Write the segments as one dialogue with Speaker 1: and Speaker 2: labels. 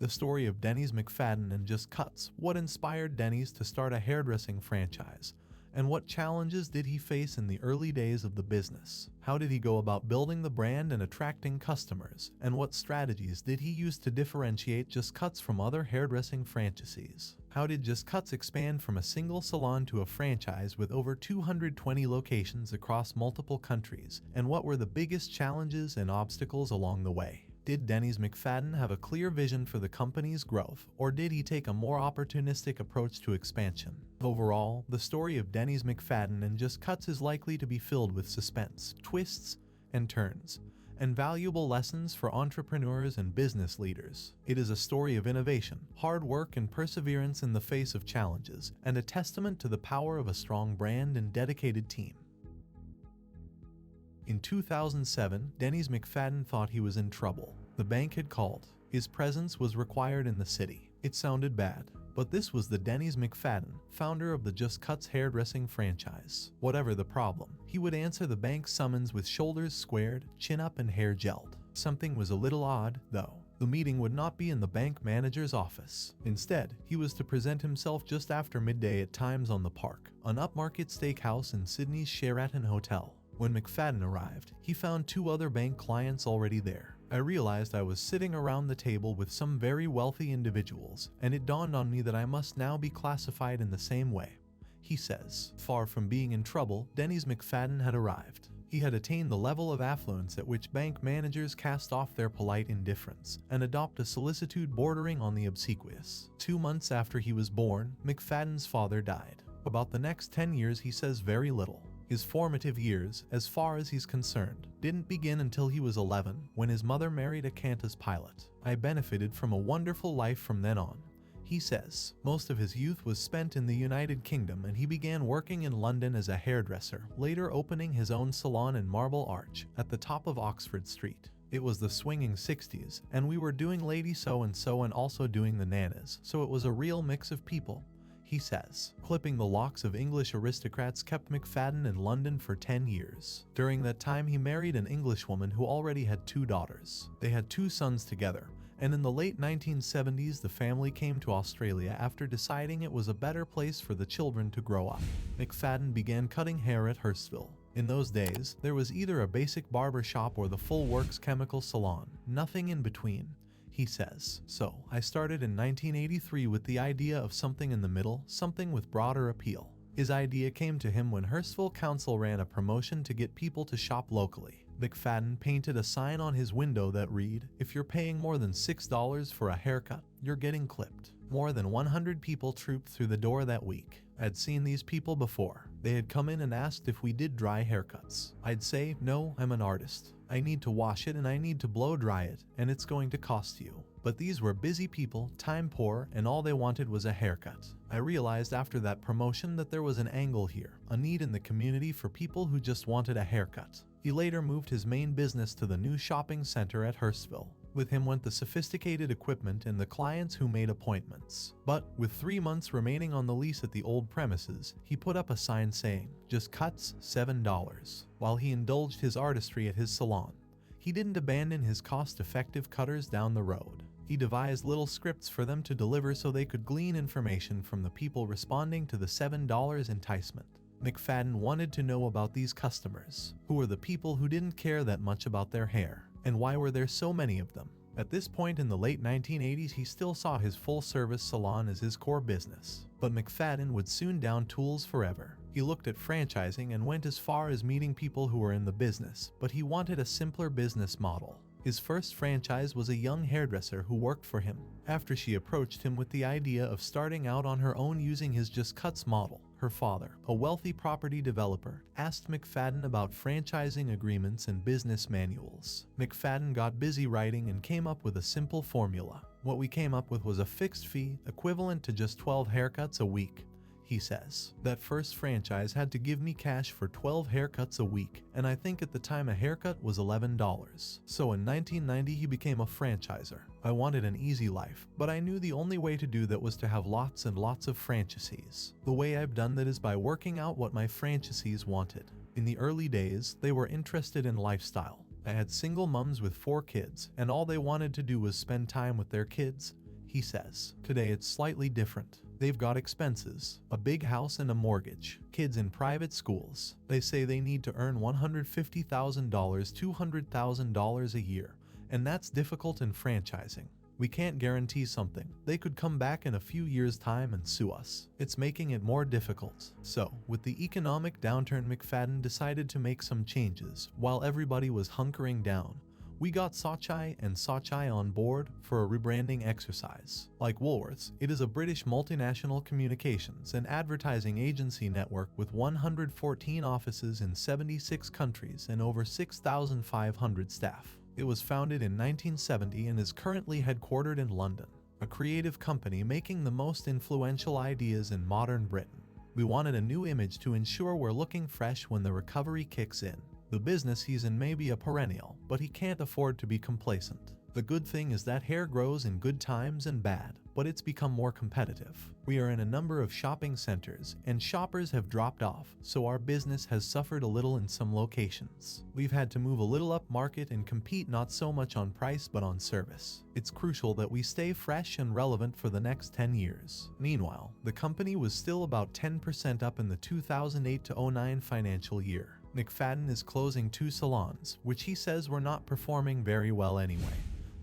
Speaker 1: The story of Denny's McFadden and Just Cuts, what inspired Denny's to start a hairdressing franchise, and what challenges did he face in the early days of the business? How did he go about building the brand and attracting customers? And what strategies did he use to differentiate Just Cuts from other hairdressing franchises? How did Just Cuts expand from a single salon to a franchise with over 220 locations across multiple countries? And what were the biggest challenges and obstacles along the way? Did Denny's McFadden have a clear vision for the company's growth, or did he take a more opportunistic approach to expansion? Overall, the story of Denny's McFadden and Just Cuts is likely to be filled with suspense, twists, and turns, and valuable lessons for entrepreneurs and business leaders. It is a story of innovation, hard work, and perseverance in the face of challenges, and a testament to the power of a strong brand and dedicated team. In 2007, Denny's McFadden thought he was in trouble. The bank had called. His presence was required in the city. It sounded bad, but this was the Denny's McFadden, founder of the Just Cuts hairdressing franchise. Whatever the problem, he would answer the bank's summons with shoulders squared, chin up, and hair gelled. Something was a little odd, though. The meeting would not be in the bank manager's office. Instead, he was to present himself just after midday at Times on the Park, an upmarket steakhouse in Sydney's Sheraton Hotel. When McFadden arrived, he found two other bank clients already there. I realized I was sitting around the table with some very wealthy individuals, and it dawned on me that I must now be classified in the same way, he says. Far from being in trouble, Denny's McFadden had arrived. He had attained the level of affluence at which bank managers cast off their polite indifference and adopt a solicitude bordering on the obsequious. 2 months after he was born, McFadden's father died. About the next 10 years, he says very little. His formative years, as far as he's concerned, didn't begin until he was 11, when his mother married a Qantas pilot. I benefited from a wonderful life from then on, he says. Most of his youth was spent in the United Kingdom, and he began working in London as a hairdresser, later opening his own salon in Marble Arch, at the top of Oxford Street. It was the swinging 60s, and we were doing Lady So-and-so and also doing the Nanas, so it was a real mix of people, he says. Clipping the locks of English aristocrats kept McFadden in London for 10 years. During that time, he married an Englishwoman who already had 2 daughters. They had 2 sons together, and in the late 1970s, the family came to Australia after deciding it was a better place for the children to grow up. McFadden began cutting hair at Hurstville. In those days, there was either a basic barber shop or the full works chemical salon, nothing in between, he says. So, I started in 1983 with the idea of something in the middle, something with broader appeal. His idea came to him when Hurstville Council ran a promotion to get people to shop locally. McFadden painted a sign on his window that read, "If you're paying more than $6 for a haircut, you're getting clipped." More than 100 people trooped through the door that week. I'd seen these people before. They had come in and asked if we did dry haircuts. I'd say, "No, I'm an artist. I need to wash it and I need to blow dry it, and it's going to cost you." But these were busy people, time poor, and all they wanted was a haircut. I realized after that promotion that there was an angle here, a need in the community for people who just wanted a haircut. He later moved his main business to the new shopping center at Hurstville. With him went the sophisticated equipment and the clients who made appointments. But, with 3 months remaining on the lease at the old premises, he put up a sign saying, "Just Cuts, $7. While he indulged his artistry at his salon, he didn't abandon his cost-effective cutters down the road. He devised little scripts for them to deliver so they could glean information from the people responding to the $7 enticement. McFadden wanted to know about these customers. Who were the people who didn't care that much about their hair? And why were there so many of them? At this point in the late 1980s, he still saw his full-service salon as his core business. But McFadden would soon down tools forever. He looked at franchising and went as far as meeting people who were in the business, but he wanted a simpler business model. His first franchise was a young hairdresser who worked for him. After she approached him with the idea of starting out on her own using his Just Cuts model, her father, a wealthy property developer, asked McFadden about franchising agreements and business manuals. McFadden got busy writing and came up with a simple formula. "What we came up with was a fixed fee equivalent to just 12 haircuts a week," he says. "That first franchise had to give me cash for 12 haircuts a week, and I think at the time a haircut was $11. So in 1990 he became a franchisor. I wanted an easy life, but I knew the only way to do that was to have lots and lots of franchisees. The way I've done that is by working out what my franchisees wanted. In the early days, they were interested in lifestyle. I had single mums with 4 kids, and all they wanted to do was spend time with their kids, he says. Today it's slightly different. They've got expenses, a big house and a mortgage, kids in private schools. They say they need to earn $150,000, $200,000 a year, and that's difficult in franchising. We can't guarantee something. They could come back in a few years' time and sue us. It's making it more difficult. So, with the economic downturn, McFadden decided to make some changes. While everybody was hunkering down, we got Sochai and Sochai on board for a rebranding exercise. Like Woolworths, it is a British multinational communications and advertising agency network with 114 offices in 76 countries and over 6,500 staff. It was founded in 1970 and is currently headquartered in London, a creative company making the most influential ideas in modern Britain. We wanted a new image to ensure we're looking fresh when the recovery kicks in. The business he's in may be a perennial, but he can't afford to be complacent. The good thing is that hair grows in good times and bad, but it's become more competitive. We are in a number of shopping centers, and shoppers have dropped off, so our business has suffered a little in some locations. We've had to move a little up market and compete not so much on price but on service. It's crucial that we stay fresh and relevant for the next 10 years. Meanwhile, the company was still about 10% up in the 2008-09 financial year. McFadden is closing 2 salons, which he says were not performing very well anyway.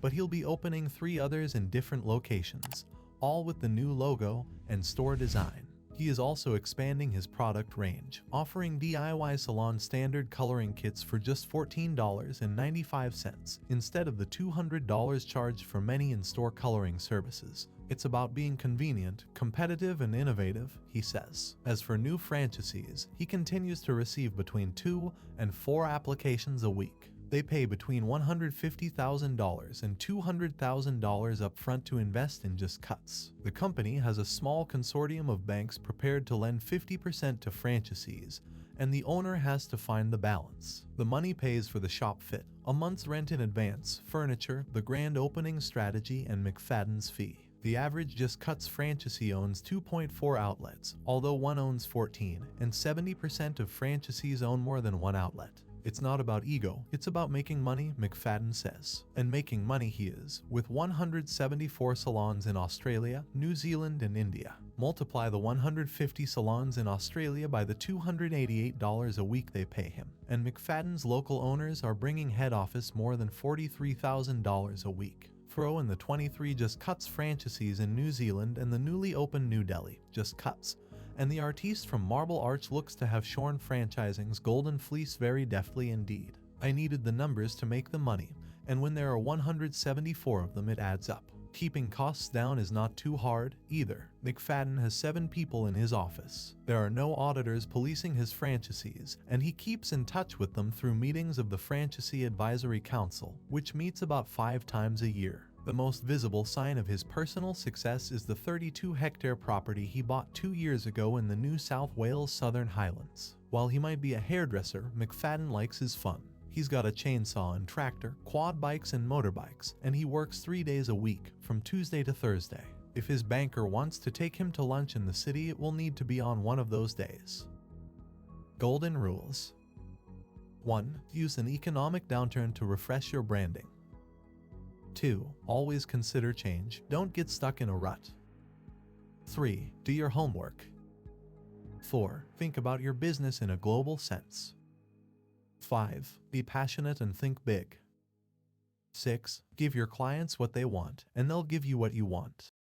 Speaker 1: But he'll be opening 3 others in different locations, all with the new logo and store design. He is also expanding his product range, offering DIY salon standard coloring kits for just $14.95 instead of the $200 charged for many in-store coloring services. It's about being convenient, competitive, and innovative, he says. As for new franchisees, he continues to receive between 2 and 4 applications a week. They pay between $150,000 and $200,000 up front to invest in just cuts. The company has a small consortium of banks prepared to lend 50% to franchisees, and the owner has to find the balance. The money pays for the shop fit, a month's rent in advance, furniture, the grand opening strategy, and McFadden's fee. The average Just Cuts franchisee owns 2.4 outlets, although one owns 14, and 70% of franchisees own more than one outlet. It's not about ego, it's about making money, McFadden says. And making money he is, with 174 salons in Australia, New Zealand, and India. Multiply the 150 salons in Australia by the $288 a week they pay him, and McFadden's local owners are bringing head office more than $43,000 a week. Throw in the 23 Just Cuts franchisees in New Zealand and the newly opened New Delhi Just Cuts, and the artiste from Marble Arch looks to have shorn franchising's golden fleece very deftly indeed. I needed the numbers to make the money, and when there are 174 of them it adds up. Keeping costs down is not too hard, either. McFadden has 7 people in his office. There are no auditors policing his franchisees, and he keeps in touch with them through meetings of the Franchisee Advisory Council, which meets about 5 times a year. The most visible sign of his personal success is the 32-hectare property he bought 2 years ago in the New South Wales Southern Highlands. While he might be a hairdresser, McFadden likes his fun. He's got a chainsaw and tractor, quad bikes and motorbikes, and he works 3 days a week, from Tuesday to Thursday. If his banker wants to take him to lunch in the city, it will need to be on one of those days. Golden Rules. 1. Use an economic downturn to refresh your branding. 2. Always consider change. Don't get stuck in a rut. 3. Do your homework. 4. Think about your business in a global sense. 5. Be passionate and think big. 6. Give your clients what they want, and they'll give you what you want.